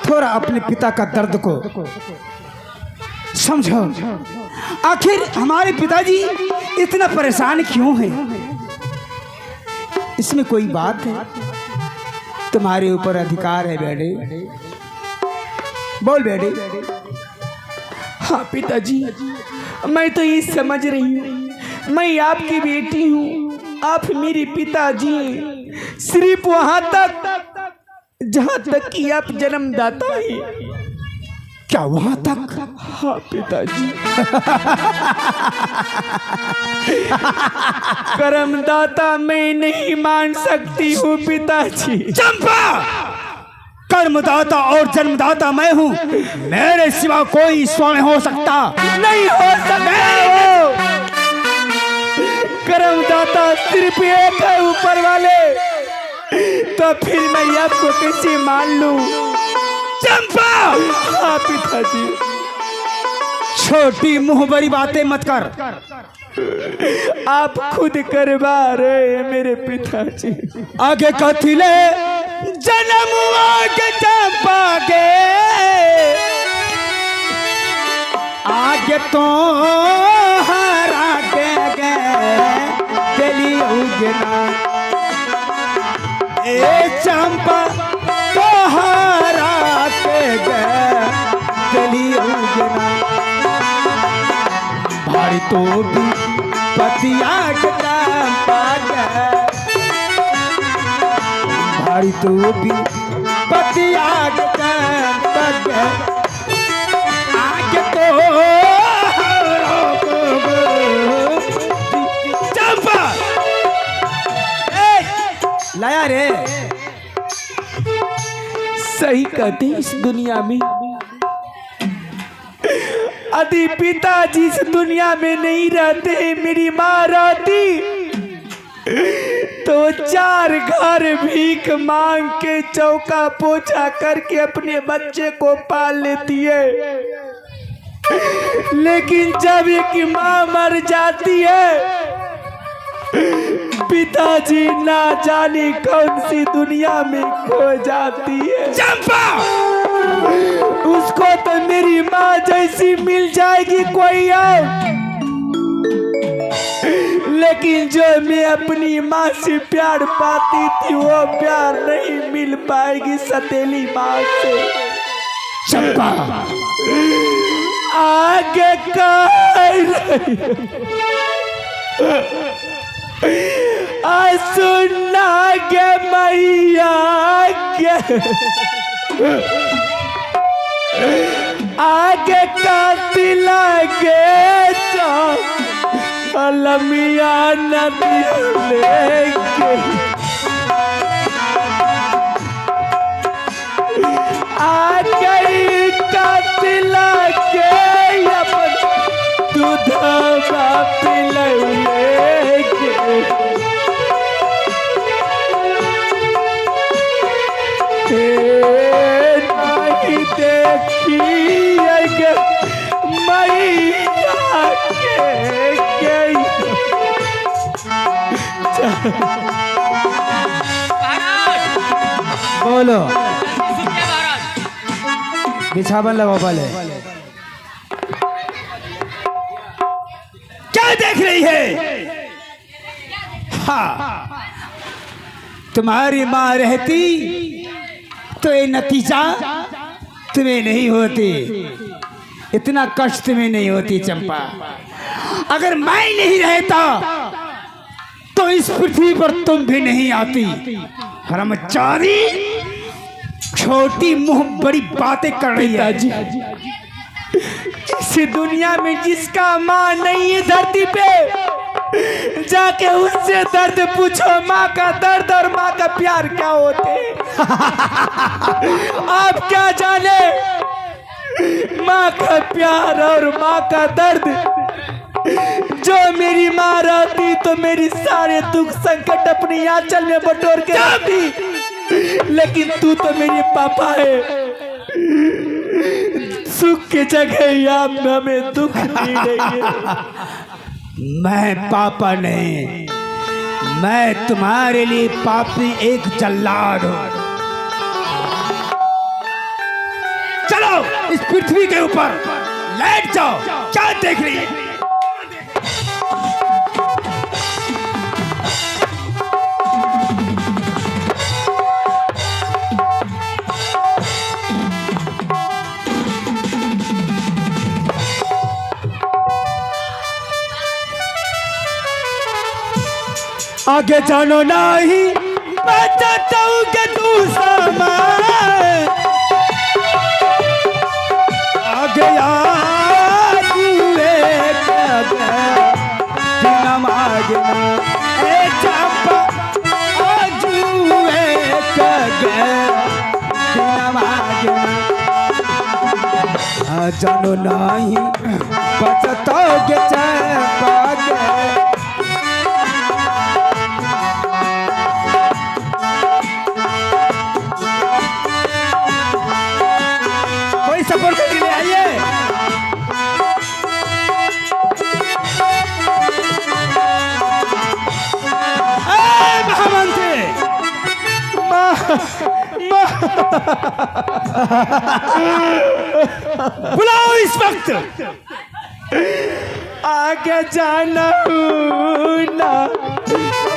थोड़ा अपने पिता का दर्द को समझो। आखिर हमारे पिताजी इतना परेशान क्यों हैं? इसमें कोई बात है? तुम्हारे ऊपर अधिकार है बेटे, बोल बेटे। हाँ पिताजी, मैं तो ये समझ रही हूँ मैं आपकी बेटी हूँ, आप मेरे पिताजी हैं, सिर्फ वहां तक जहां तक कि आप जन्मदाता हैं। क्या वहां तक? हाँ पिताजी। कर्मदाता मैं नहीं मान सकती हूँ पिताजी। चंपा, कर्मदाता और जन्मदाता मैं हूँ, मेरे सिवा कोई स्वामी हो सकता नहीं हो सकता। कर्मदाता सिर्फ एक है, ऊपर वाले। तो फिर मैं आपको कैसे मान लूं? चंपा! हाँ पिताजी। छोटी मुंह बड़ी बातें मत कर। आप खुद करवा रहे हैं मेरे पिताजी। आगे कथिले जन्म आगे चंपा के, आगे तो हरा के गली उगना। ए चंपा तो हरा के गली उगना। भारी तो भी पतिया के चंपा के, भारी तो भी पतिया के चंपा के, आगे तो चंपा। लाया रे, सही कहते इस दुनिया में यदि पिताजी इस दुनिया में नहीं रहते, मेरी माँ रहती तो 4 घर भीख मांग के चौका पोछा करके अपने बच्चे को पाल लेती है। लेकिन जब एक माँ मर जाती है, पिताजी ना जाने कौन सी दुनिया में खो जाती है। चंपा! उसको तो मेरी माँ जैसी मिल जाएगी कोई और, लेकिन जो मैं अपनी माँ से प्यार पाती थी वो प्यार नहीं मिल पाएगी सतेली माँ से। चंपा! आगे सुनना गे मैया आगे कातिला गे अलमिया नदी लेके आगे कातिला के अपन दूधवा पिलैके नहीं देखी मैया के बोलो। बिछावन लगाओ पहले। क्या देख रही है? हाँ, तुम्हारी माँ रहती तो ये नतीजा तुम्हें नहीं होती, इतना कष्ट तुम्हें नहीं होती चंपा। अगर मैं नहीं रहता तो इस पृथ्वी पर तुम भी नहीं आती। हरामजादी, छोटी मुंह बड़ी बातें कर रही है। इस दुनिया में जिसका माँ नहीं है धरती पे, जाके उससे दर्द पूछो, माँ का दर्द और माँ का प्यार क्या होते हैं। आप क्या जाने माँ का प्यार और माँ का दर्द। जो मेरी माँ रहती तो मेरी सारे दुख संकट अपनी आंचल में बटोर के रखती, लेकिन तू तो मेरे पापा है। सुख की जगह आप हमें दुख दे रही है। मैं पापा नहीं, मैं तुम्हारे लिए पापी एक जल्लाद हूं। इस पृथ्वी के ऊपर लेट जाओ। क्या देख रही है? आगे जानो नहीं मैं चाहता हूँ कि तू सामान आगे मांगना ए चंपा जानो नहीं बचतोगे चंपा सपोर्ट के लिए आइए। महामंत्री बुलाओ इस वक्त। आगे जाना ना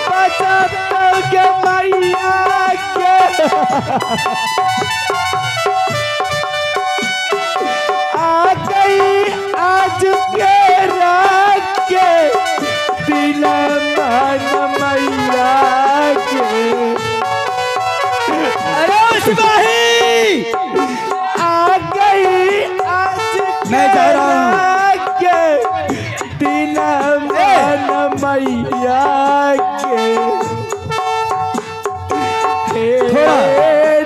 बचाओगे मैया के आज के रात के दिला मैया के। अरे सिपाही आ गई आज मैं जा रहा हूँ के दिला मैया के।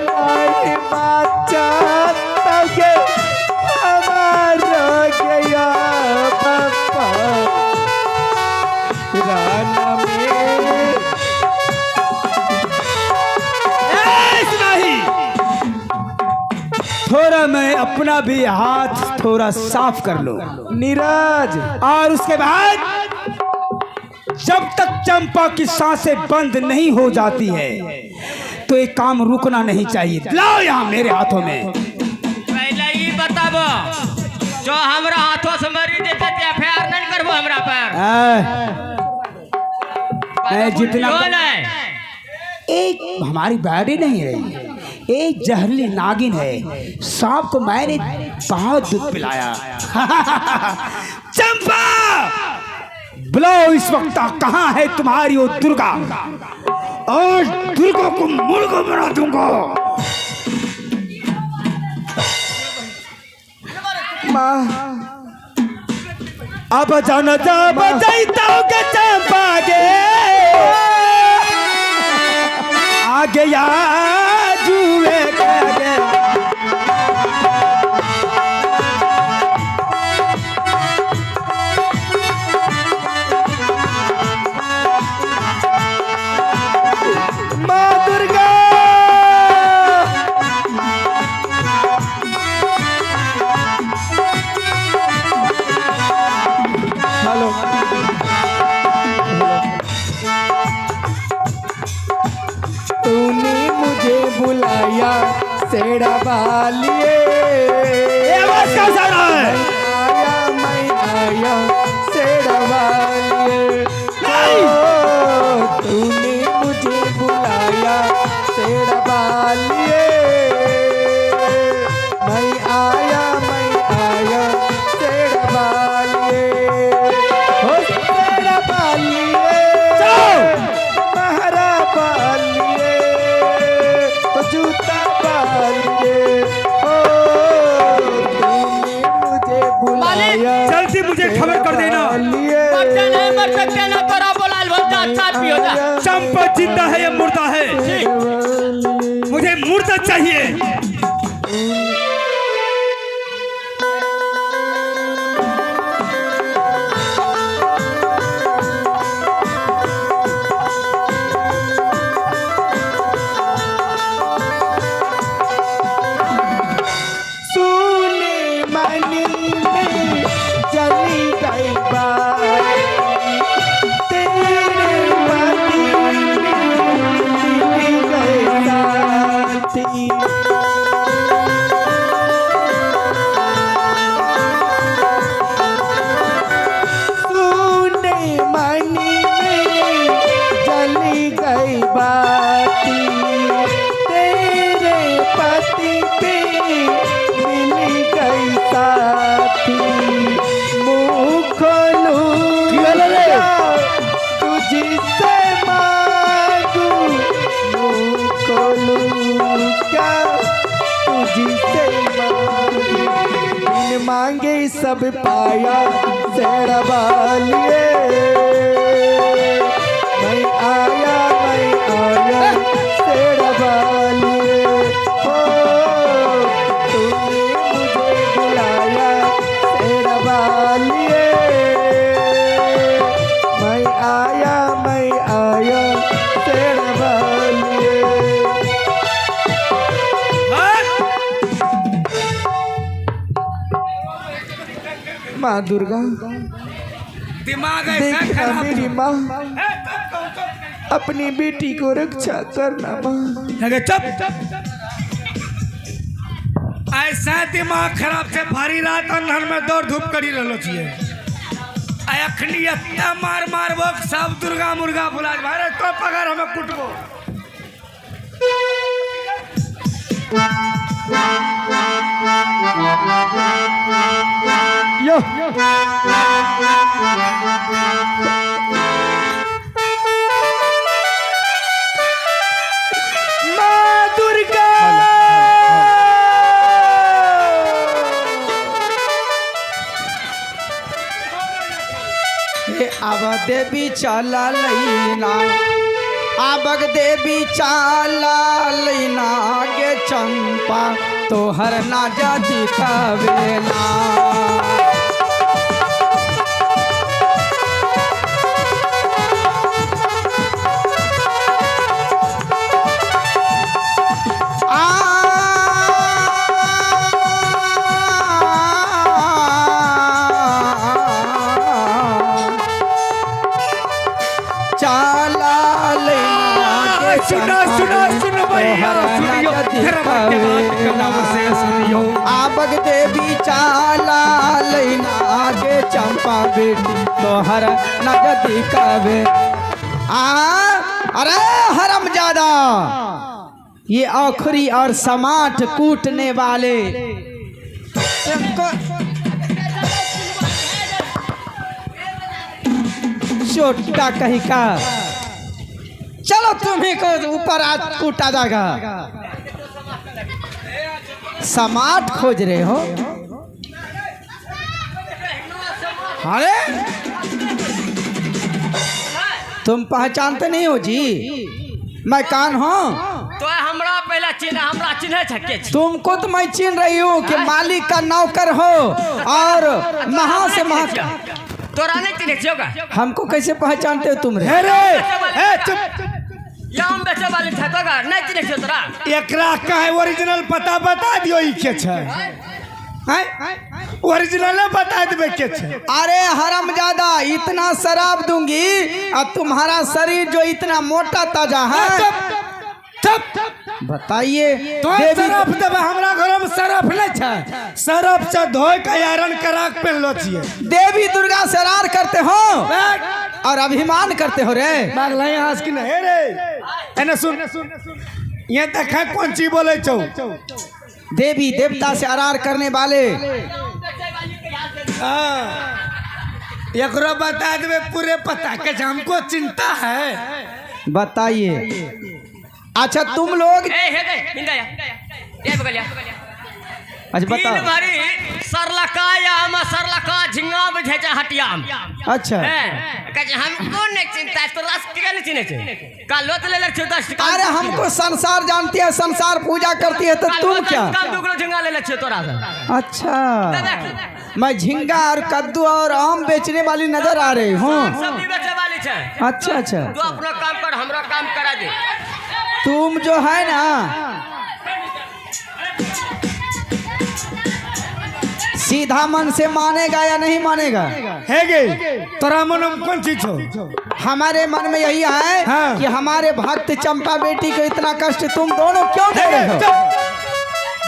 नहीं बचा के थोड़ा मैं अपना भी हाथ थोड़ा साफ कर लो नीरज। और उसके बाद जब तक चंपा की सांसें बंद नहीं हो जाती है तो एक काम रुकना नहीं चाहिए। लाओ यहाँ मेरे हाथों में। पहले ये बताबो जो हमरा हाथों से मरी देते ते एफआईआर नहीं करबो हमरा पर। जितना एक हमारी बैडी नहीं रही, एक जहरीली नागिन है। सांप को मैंने बहुत दूध पिलाया। चंपा बुलाओ इस वक्त। कहाँ है तुम्हारी वो दुर्गा? और दुर्गा को मुर्गा बना दूंगा। अब जाना जा बजाइता के चंपा गे आगे या जुए गे। माँ दुर्गा हेलो तूने मुझे बुलाया सेड़ा वालिए। आवाज कैसा रहा है? मैं आया सेड़ा वालिए। तूने मुझे बुलाया सेड़ा वालिए। मैं आया सेड़ा वालिए। हो सेड़ा वालिए महरा वालिए जूता वालिए। हो तूने मुझे बुलाया जल्दी मुझे खबर कर देना। चंपा जिंदा है या मुर्दा है? मुझे मुर्दा चाहिए। से बिन मांगे सब पाया शेरवा लिए मैं आया शेरवा लिए हो तुमने मुझे बुलाया शेरवा लिए मैं आया शेरवा लिए माँ दुर्गा दिमाग ऐसा देखना खराब मेरी माँ अपनी बेटी को रक्षा करना माँ लगे चुप ऐसा दिमाग खराब से भारी रात अंधर में दौड़ धूप करी रहलो छिए अखनी इतना मार मार वो सब दुर्गा मुर्गा बुला मारे तो पगार हमें कुटबो यो माँ दुर्गा आवा देवी चाला लैना आबग देवी चाला लैना गे चंपा तोहर ना जाति कवेला आबग देवी चाला लैना गे चंपा बेटी तोहर नगदी कवे अरे हरामजादा ये आखिरी और समाट कूटने वाले छोटा कहीं का चलो तुम्हें को ऊपर आज कूटा जाएगा समाट खोज रहे हो अरे तुम पहचानते नहीं हो जी मैं कौन हूँ तो हमरा पहला चिन्ह छक्के तुमको तो मैं चिन्ह रही हूँ कि मालिक का नौकर हो और महा से महा तोरा नहीं चिन्ह होगा हमको कैसे पहचानते हो तुम रे हम बेचे वाले ठकोगा नहीं चिन्ह छो तोरा एकरा काहे ओरिजिनल पता बता दियो ई के छै ओरिजिनल बता देबे के छै अरे हरामजादा इतना शराब दूंगी और तुम्हारा शरीर जो इतना मोटा ताजा है बताइए तो सरफ देबे हमरा घर में सरफ नहीं छै सरफ से धोय के आयरन करा के पहनलो छिए देवी दुर्गा से आरार करते हो और अभिमान करते हो रे मागला यहाँ की नहीं रे एने सुन ये देखा कौन चीज बोले छौ देवी देवता से आरार करने वाले एकरो बता देबे पूरे पता के हमको चिंता है बताइए अच्छा तुम लोग अच्छा बता सरलका झिंगा बुझे छै हटिया अच्छा हमको नहीं चिंता तो राष्ट्रीय नहीं चिन्ह छै का लोत ले लख 10 टका अरे हमको संसार जानती है संसार पूजा करती है तो तुम क्या दुगलो झिंगा ले लख तोरा से अच्छा मैं झिंगा और कद्दू और आम बेचने वाली नजर आ रही हूँ सब्जी बेचे वाली छै अच्छा अच्छा तू अपना काम कर हमरा काम करा दे तुम जो है ना सीधा मन से मानेगा या नहीं मानेगा है गे तोरा मन में कौन चीज हो हमारे मन में यही है हाँ। कि हमारे भक्त चंपा बेटी को इतना कष्ट तुम दोनों क्यों दे रहे हो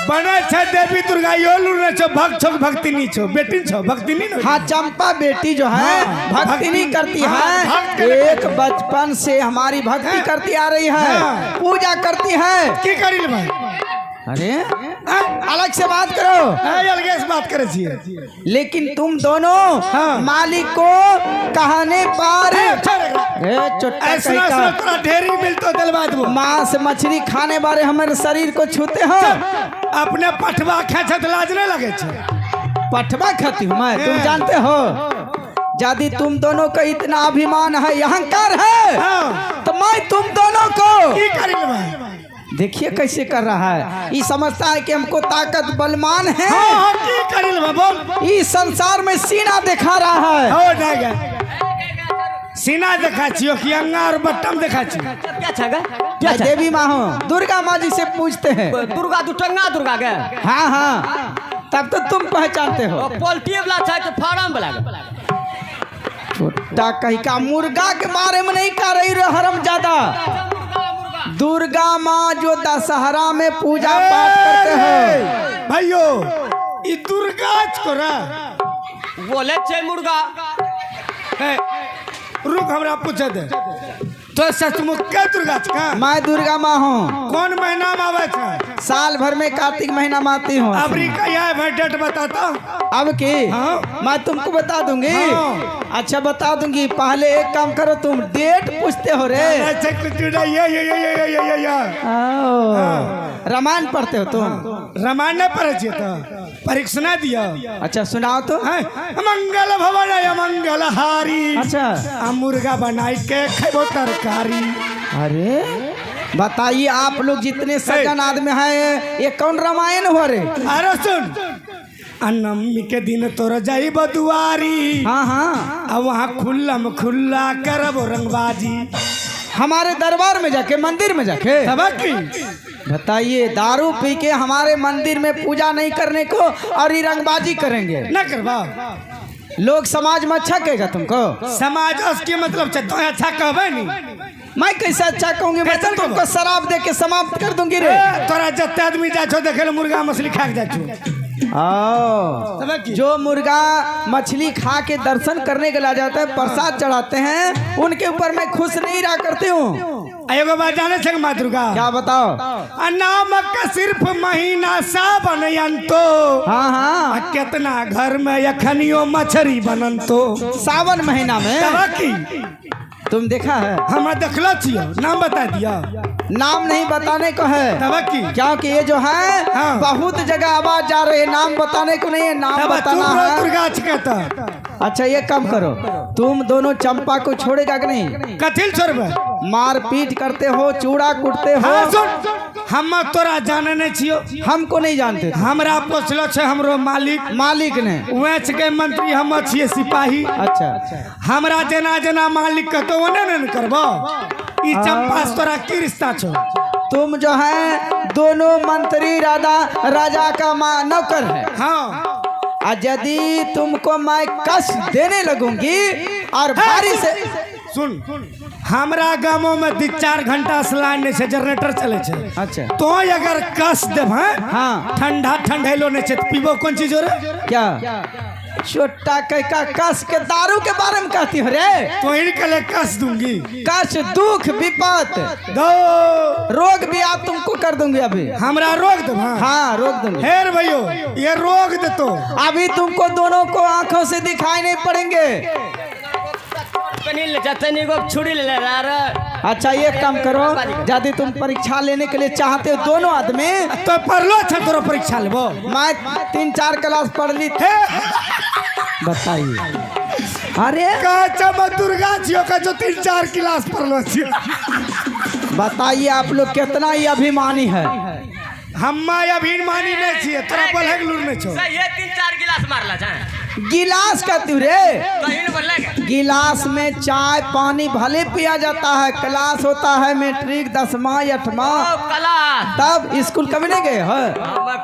बने छे देवी दुर्गा योलू न छो भक्त छो भक्ति नहीं छो बेटी छो भक्ति नहीं न हाँ चंपा बेटी जो है हाँ, भक्ति नहीं करती भक्त है एक बचपन से हमारी भक्ति करती आ रही है हाँ। पूजा करती है की करी भाई अरे अलग से बात करो। अलगे से बात करे छिए। लेकिन तुम दोनों हाँ। मालिक को कहने पार चुट्टा तोरा ढेरी मिल तो दिलवा दो। मांस मछली खाने बारे हमारे शरीर को छूते हो। अपने पठवा खेचत लाज नहीं लगे छे। पठवा खाती हूँ मैं, तुम जानते हो यदि तुम दोनों का इतना अभिमान है, अहंकार है, हाँ। तो मैं तुम दोनों को की करिल भाई? देखिए कैसे कर रहा है। ये समझता है कि हमको ताकत बलवान है। हाँ, की करिल बा बोल। इस संसार में सीना दिखा रहा है। हो जाएगा। सीना देखा छियो कि अंगा और बट्टम देखा छियो। क्या छगा मैं देवी माँ हूँ, दुर्गा माँ जी से पूछते हैं। दुर्गा दुटंगा दुर्गा के हाँ हाँ, तब तो तुम पहचानते हो। पोल्ट्री वाला चाहे तो फार्म वाला छोटा कहीं का मुर्गा के बारे में नहीं कह रही रे हरम ज्यादा। दुर्गा माँ जो दशहरा में पूजा पाठ करते हो भाइयों, ये दुर्गा छोरा बोले छे मुर्गा है। रुक हमरा पूछे दे, तो सचमुच क्या दुर्गा का? मैं दुर्गा माँ हूँ। कौन महीना में आवे छे? साल भर में कार्तिक महीना में आती हूँ। अबरी का यह है डेट बताता। अब की हाँ। मैं तुमको बता दूंगी। हाँ। अच्छा बता दूंगी, पहले एक काम करो, तुम डेट पूछते हो रे। अच्छा कुछ नहीं, ये आओ। रामायण पढ़ते हो तुम? रामायण नहीं पढ़े छिए तो परीक्षा दिया। अच्छा सुनाओ तो। मंगल भवन मंगल हारी। अच्छा मुर्गा बनाई के खेबो तरकारी। अरे बताइए, आप लोग जितने सज्जन आदमी हैं, ये कौन रामायण हो रे? अरे सुन, नवमी के दिन तोर जाई बदुआरी। हाँ हाँ, अब वहाँ खुल्लम खुल्ला करब रंगबाजी। हमारे दरबार में जाके, मंदिर में जाके। सबकी बताइए, दारू पी के हमारे मंदिर में पूजा नहीं करने को और ये रंगबाजी करेंगे? न करवा। लोग समाज में अच्छा कहेगा तुमको? समाज उसके मतलब तो अच्छा कहबे नहीं। मैं कैसे अच्छा कहूंगी? मैं तो तुमको शराब दे के समाप्त कर दूंगी रे। तोरा जत्ते आदमी जा छो देखे मुर्गा मछली खा के जा छो। जो मुर्गा मछली खा के दर्शन करने के लिए जाते हैं, प्रसाद चढ़ाते हैं, उनके ऊपर मैं खुश नहीं रहा करती हूँ। एगो बात जाने छे माँ दुर्गा? क्या बताओ? नाम का सिर्फ महीना सावन अंतो। हाँ हाँ, कितना घर में यखनियो मछली बनन तो। सावन महीना में तबाकी तुम देखा है? हम देखलो छियो, नाम बता दिया। नाम नहीं बताने को है, तबाकी क्योंकि ये जो है हाँ। बहुत जगह आवाज जा रही है, नाम बताने को नहीं है, नाम बताना है। दुर्गा छिकता। अच्छा ये काम करो, तुम दोनों चंपा को छोड़ेगा कि नहीं? कथिल छोड़बे? मारपीट करते हो, चूड़ा कूटते हो। हाँ, सुन, हम तोरा जाने नहीं छियो। हमको नहीं जानते। हमरा पोछलो छे हमरो मालिक ने। वैच के मंत्री हम छिए सिपाही। अच्छा हमरा जना जना मालिक कहतो ओने न करबो। ई चंपा से तोरा की रिश्ता छो? तुम जो है दोनों मंत्री राजा का नौकर है। हाँ, यदि तुमको मैं कष्ट देने लगूंगी और भारी से सुन, हमरा गाँव में 2-4 घंटा से लाइन नहीं छे, जनरेटर चले छे। अच्छा तो अगर कस देब, हाँ, ठंडा ठंडेलो नहीं छे तो पीबो कौन चीज रे? क्या छोटा का कस के दारू के बारे में कहती हो रे? तो इनके लिए कस दूंगी। कष्ट, दुख, विपत, दो रोग भी आप तुमको कर दूंगी। अभी हमरा रोक दे। हाँ रोक दूंगी। हेर भैयो, ये रोक दे तो अभी तुमको दोनों को आंखों से दिखाई नहीं पड़ेंगे। छुड़ी ले अच्छा ये काम करो, यदि तुम परीक्षा लेने के लिए चाहते हो दोनों आदमी, तो पढ़लो छे तोरो परीक्षा लेबो। मैं 3-4 क्लास पढ़ ली थे। बताइए, अरे का दुर्गा छियो का जो 3-4 क्लास पढ़लो छियो? बताइए आप लोग कितना ही अभिमानी है। हम अभिमानी नहीं छिए, तोरा पढ़े लूर नहीं छो। ये 3-4 गिलास मारला जाए। गिलास कहती हूँ रे, गिलास में चाय पानी भले पिया जाता है। क्लास होता है मैट्रिक 10वां 8वां, तब स्कूल कभी नहीं गए हो?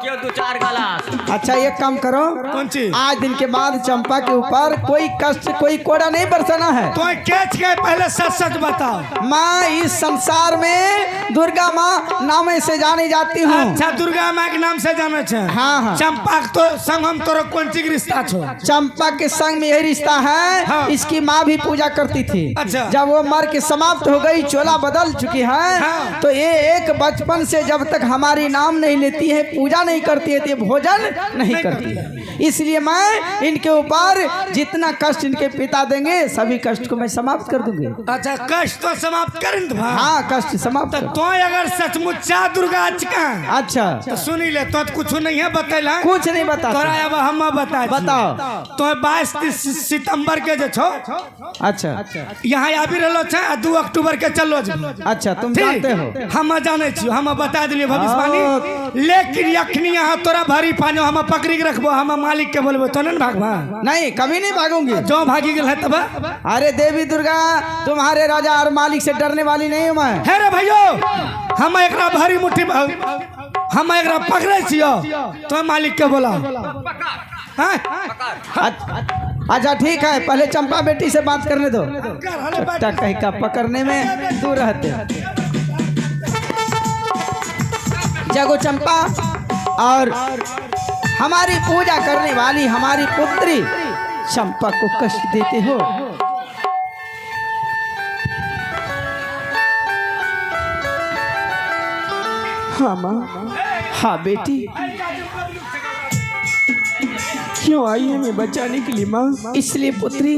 क्यों 2-4 गिलास? अच्छा एक काम करो, कौन सी? आज दिन के बाद चंपा के ऊपर कोई कष्ट कोई कोड़ा नहीं बरसाना है। तो कैच गए, पहले सच सच बताओ। माँ इस संसार में दुर्गा माँ नाम से जानी जाती हूँ। अच्छा, दुर्गा माँ के नाम से जाने छे। हाँ हाँ। चंपा तो संग हम तोरो कौन सी रिश्ता छो? चंपा के संग में यही रिश्ता है। हाँ। इसकी माँ भी पूजा करती थी। अच्छा। जब वो मर के समाप्त हो गई, चोला बदल चुकी है। हाँ। तो ये एक बचपन से जब तक हमारी नाम नहीं लेती है, पूजा नहीं करती है, तो ये भोजन नहीं करती है। इसलिए मैं इनके ऊपर जितना कष्ट इनके पिता देंगे, सभी कष्ट को मैं समाप्त कर दूंगी। अच्छा, कष्ट तो समाप्त कर दे। हाँ कष्ट समाप्त कर। तो अगर सचमुच चा दुर्गा चिका, अच्छा तो सुनी ले, तो कुछ नहीं है बतैला। कुछ नहीं बता। तोरा अब हम बता बताओ। तो 22 सितंबर के जो छो, अच्छा यहाँ आबि रहलो छे, 2 अक्टूबर के चलो जे। अच्छा तुम जानते हो। हम जाने छी, हम बता दिलिए भविष्यवाणी। लेकिन अखनी यहाँ तोरा भारी पानो, हम पकड़ी के रखबो, हम मालिक के बोलबो, तो नहीं भागबा। नहीं कभी नहीं भागूंगी। जो भागी गेल है तब। अरे देवी दुर्गा तुम्हारे राजा और मालिक से डरने वाली नहीं हूँ मैं। हे रे भाइयो, हम एकरा भारी मुट्ठी हम एकरा पकड़े छियो, तो मालिक के बोला। हाँ? अच्छा ठीक है, पहले चंपा बेटी से बात करने दो। चट्टा कहीं का पकड़ने में दूर रहते। जगो चंपा, और हमारी पूजा करने वाली हमारी पुत्री चंपा को कष्ट देते हो। हाँ माँ, हाँ बेटी, क्यों आई है मैं बचाने के लिए माँ? इसलिए पुत्री,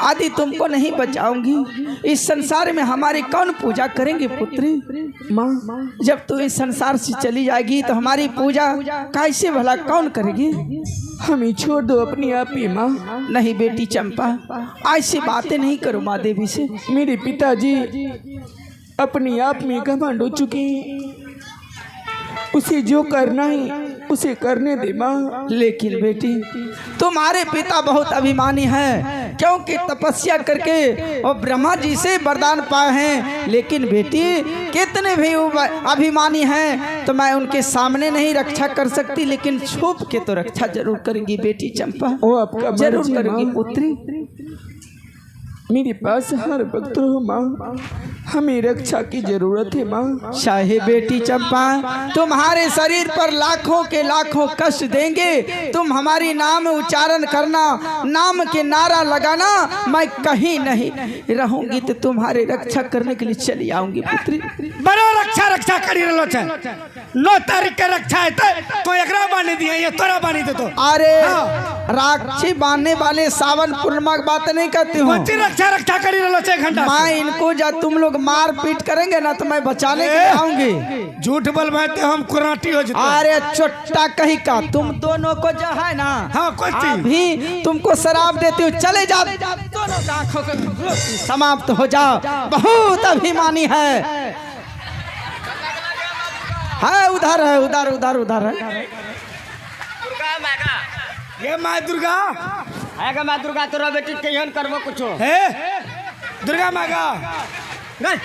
आदि तुमको नहीं बचाऊंगी। इस संसार में हमारी कौन पूजा करेंगे पुत्री? माँ जब तू इस संसार से चली जाएगी तो हमारी पूजा कैसे भला कौन करेगी? हमें छोड़ दो अपनी आप ही माँ। नहीं बेटी चंपा, ऐसी बातें नहीं करो माँ देवी से। मेरे पिताजी अपनी आप में घमंड हो चुके हैं, उसे जो करना है उसे करने दे माँ। लेकिन बेटी तुम्हारे पिता बहुत अभिमानी हैं, क्योंकि तपस्या करके और ब्रह्मा जी से वरदान पाए हैं। लेकिन बेटी कितने भी अभिमानी हैं तो मैं उनके सामने नहीं रक्षा कर सकती, लेकिन छुप के तो रक्षा जरूर करेंगी बेटी चंपा। वो आपका जरूर करेंगी पुत्री। मेरे पास हर वक्त हो माँ, हमें रक्षा की जरूरत है माँ। चाहे बेटी चंपा तुम्हारे शरीर पर लाखों के लाखों कष्ट देंगे, तुम हमारी नाम उच्चारण करना, नाम के नारा लगाना, मैं कहीं नहीं रहूंगी तो तुम्हारे रक्षा करने के लिए चली आऊंगी पुत्री। बड़ा रक्षा करी रहलो छे। 9 तारीख के रक्षा है तो एकरा बांध दिया, ये तोरा बांध दे। तो अरे राक्षी बांधने वाले सावन पूर्णिमा की बात नहीं करती हूँ। रक्षा करी रहलो छे घंटा। मैं इनको जब तुम लोग मार पीट करेंगे ना तो मैं बचाने के लिए आऊंगी। झूठ बोलबे तो हम कुराटी हो जते। अरे छोटा कहीं का, तुम दोनों को जो है ना, हाँ कोई अभी तुमको शराब देती हूँ, चले जाओ दोनों आंखों के समाप्त हो जाओ। बहुत अभिमानी है उधर है, उधर है। दुर्गा मागा, ये माँ दुर्गा है का माँ दुर्गा, तोरा बेटी केहन करबो कुछो है। दुर्गा मागा नहीं,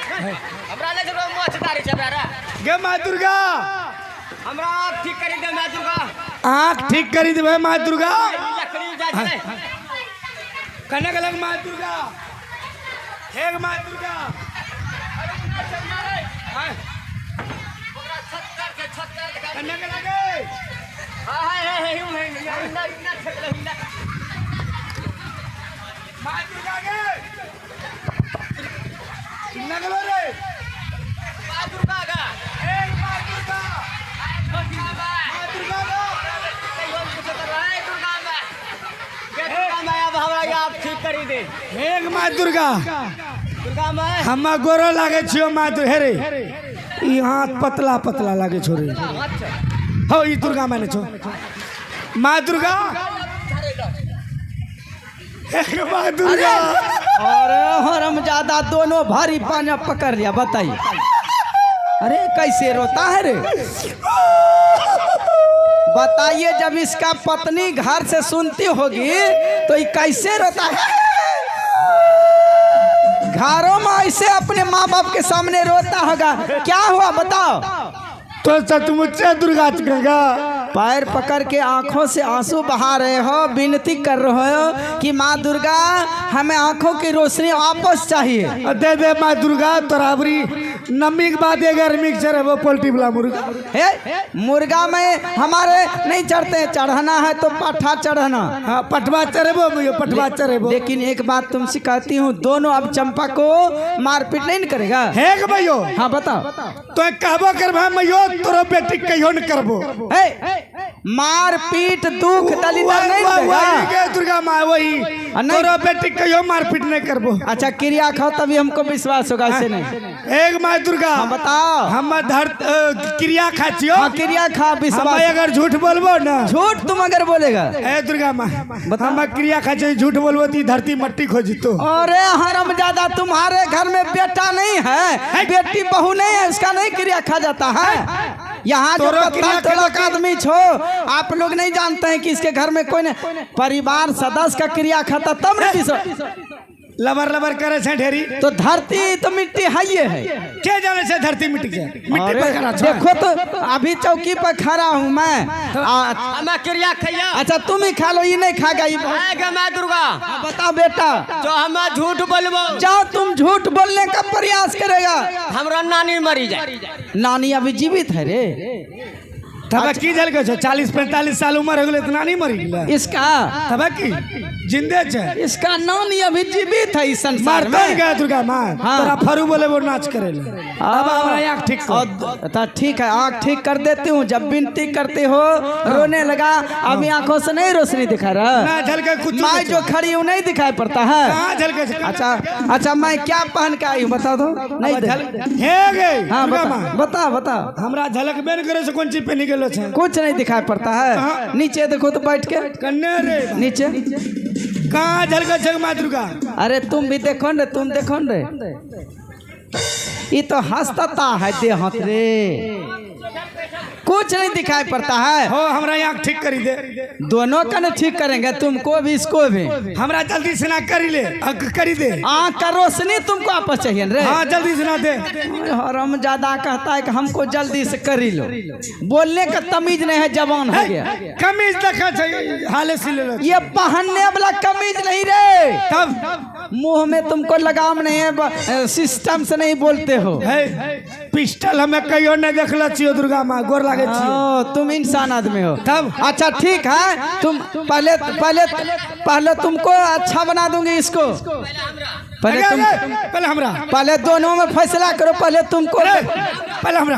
हमरा ले दुर्गा मुंह छतारी छै हमरा। गे माँ दुर्गा, हमरा आँख ठीक करी दे माँ दुर्गा। आँख ठीक करी देबे माँ दुर्गा। लकड़ी जा छै कनक लग माँ दुर्गा, हे माँ दुर्गा। कनक लगे हाय माँ दुर्गा गे नगलो रे माँ दुर्गा गा, हे माँ दुर्गा, माँ दुर्गा गा। दुर्गा माँ अब हमरा आप ठीक करी दे। हे माँ दुर्गा, दुर्गा माँ हम गोरो लागे छियो माँ दुर्गा। हे रे ई हाथ पतला पतला लागे छोरे। हो ई दुर्गा माने छो माँ दुर्गा। हे माँ दुर्गा। अरे हरामजादा दोनों भारी पानी पकड़ लिया, बताइए। अरे कैसे रोता है रे? बताइए, जब इसका पत्नी घर से सुनती होगी तो ये कैसे रोता है? घरों में ऐसे अपने माँ बाप के सामने रोता होगा। क्या हुआ बताओ? तो सचमुच दुर्गा चिकेगा पैर पकड़ के आंखों से आंसू बहा रहे हो, विनती कर रहे हो कि माँ दुर्गा हमें आंखों की रोशनी वापस चाहिए। दे दे माँ दुर्गा तोराबरी नमी के बाद अगर मिक्सर है वो पोल्ट्री वाला मुर्गा हे मुर्गा में हमारे नहीं चढ़ते, चढ़ना है तो पठा चढ़ना। हाँ पटवा चढ़ेबो मुझे पटवा चढ़ेबो। लेकिन एक बात तुमसे कहती हूँ, दोनों अब चंपा को मारपीट नहीं करेगा? है कि भैयो? हाँ बताओ। तो कहबो करबा मैयो तोरो बेटी कहियो न करबो। मारपीट दुख दलिदर नहीं देगा दुर्गा माँ वही तोरो बेटी कहियो मारपीट नहीं करबो। अच्छा क्रिया खाओ तभी हमको विश्वास होगा, ऐसे नहीं। एक माँ दुर्गा हाँ बताओ। हम क्रिया खाचियो। हाँ क्रिया खा विश्वास। अगर झूठ बोलबो ना, झूठ तुम अगर बोलेगा ए दुर्गा माँ हम क्रिया खाचे झूठ बोलबो तो धरती मट्टी खोजितो। अरे हरामजादा तुम्हारे घर में बेटा नहीं है, बेटी बहू नहीं है, उसका नहीं क्रिया खा जाता है। यहाँ जो आदमी छो आप लोग नहीं जानते हैं कि इसके घर में कोई नहीं परिवार सदस्य का क्रिया खाता तब नहीं लबर लबर करे छे ढेरी। तो धरती तो मिट्टी है ये है, क्या जाने से धरती मिट्टी के मिट्टी पर खड़ा छो। देखो तो अभी चौकी पर खड़ा हूँ मैं क्रिया खैया। अच्छा तुम ही खा लो, ये नहीं खाएगा ये माँ दुर्गा। बताओ बेटा जो हम झूठ बोलबो, जाओ तुम झूठ बोलने का प्रयास करेगा। हमरा नानी मरी जाए। नानी अभी जीवित है रे। तब की जल के 40-45 साल उम्र हो गई इतना नहीं मरी गया इसका। तब की जिंदे छे इसका नानी अभी जीवित है इस संसार में। गया दुर्गा माँ तोरा फरू बोले वो नाच करे अब हमारा आँख ठीक कर। ठीक है आँख ठीक कर देती हूँ। जब विनती करते हो रोने लगा, अभी आंखों से नहीं रोशनी दिखा रहा। माँ जो खड़ी हूँ नहीं दिखाई पड़ता है। अच्छा मैं क्या पहन के आई हूँ बता दो। नहीं हाँ बता बता। हमरा झलक में करे से कौन चीज पहनी गेलो छे? कुछ नहीं दिखाई पड़ता है। नीचे देखो तो बैठ के कन्ने रे नीचे कहाँ झलक छे माँ दुर्गा? अरे तुम भी देखो रे, तुम देखो रे, ये तो हंसता है देह रे, कुछ नहीं दिखाई पड़ता है। हो हमरा आँख ठीक करी दे। दोनों का न ठीक करेंगे, तुमको भी इसको भी। हमरा जल्दी से ना करी ले करी दे। आँख का रोशनी तुमको आपस चाहिए रे। हाँ जल्दी से ना दे। हम ज्यादा कहता है कि हमको जल्दी से करी लो। बोलने का तमीज नहीं है, जवान हो गया। कमीज देखा चाहिए हाले से ले लो। ये पहनने वाला कमीज नहीं रे। तब मुंह में तुमको लगाम नहीं है, सिस्टम से नहीं बोलते हो। पिस्टल हमें कहियो नहीं देखला छियो दुर्गा माँ, गोर लागे छियो। तुम इंसान आदमी हो तब। अच्छा ठीक है, तुम पहले तुमको अच्छा बना दूंगी इसको। पहले दोनों में फैसला करो। पहले तुमको पहले हमरा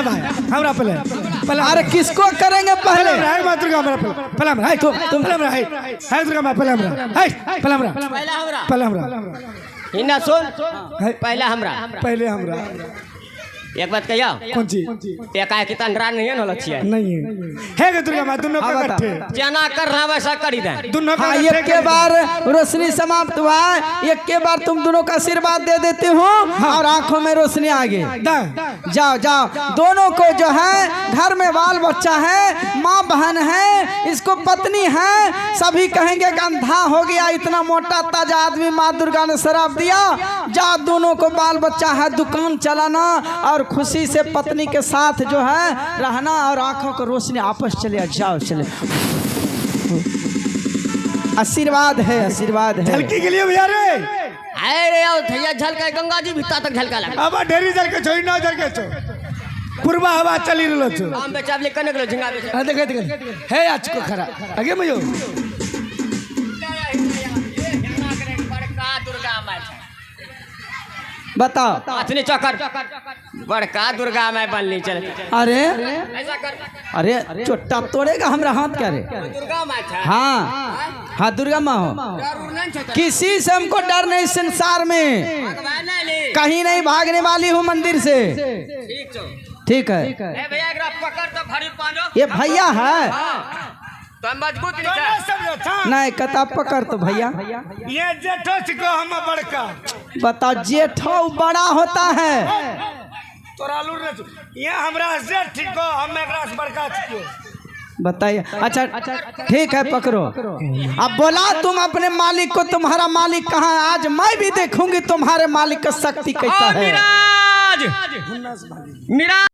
भाई हमरा पहले अरे किसको करेंगे पहले? दुर्गा हमरा पहले हमरा तुम पहले हमरा है दुर्गा माँ पहले हमरा पहले हमरा हिना सुन पहला हमरा एक बात कहिया। कौन चीज? एका की तंद्रा नहीं है न लक्षिया नहीं है गे दुर्गा माँ दोनों का इकट्ठे जना कर रहा वैसा करी दे दोनों का। एक के बार रोशनी समाप्त हुआ, एक के बार तुम दोनों का आशीर्वाद दे देते हो और आंखों में रोशनी आ गई। जाओ जाओ दोनों को जो है घर में बाल बच्चा है, माँ बहन है, इसको पत्नी है, सभी कहेंगे गंधा हो गया, इतना मोटा ताजा आदमी माँ दुर्गा ने शराब दिया। जाओ दोनों को बाल बच्चा है, दुकान चलाना और खुशी से पत्नी के साथ जो है रहना और आंखों को रोशनी आपस चले। जाओ चले, आशीर्वाद है आशीर्वाद है। झलकी के लिए भैया रे अरे आओ भैया झलका गंगा जी भिता तक झलका लगा। अब ढेरी झलके छोई ना झलके छो पूर्वा हवा चली रहलो छो। हम बेचाब ले कने गेलो झिंगा बेचा देख हे आज को खरा आगे मयो बड़का दुर्गा माँ बताओ। अथनी चक्कर बड़का दुर्गा माँ बनली चल। अरे ऐसा कर अरे चोट्टा तोड़ेगा हमरा हाथ क्या रे? दुर्गा माँ था। हाँ हाँ दुर्गा माँ हो। किसी से हमको डर नहीं संसार में, कहीं नहीं भागने वाली हूँ मंदिर से। ठीक है भैया पकड़ तो भरी पानो। ये भैया है तो मजबूत नहीं नहीं कता पकड़ तो भैया। ये जेठो छिको हम बड़का। बताओ जेठो बड़ा होता है। तोरा लूर रे ये हमरा जेठ छिको हम एकरा से बड़का छिको। बताइए। अच्छा ठीक है पकड़ो। अब बोला तुम अपने मालिक को, तुम्हारा मालिक कहाँ है? आज मैं भी देखूंगी तुम्हारे मालिक का शक्ति कैसा है। मिराज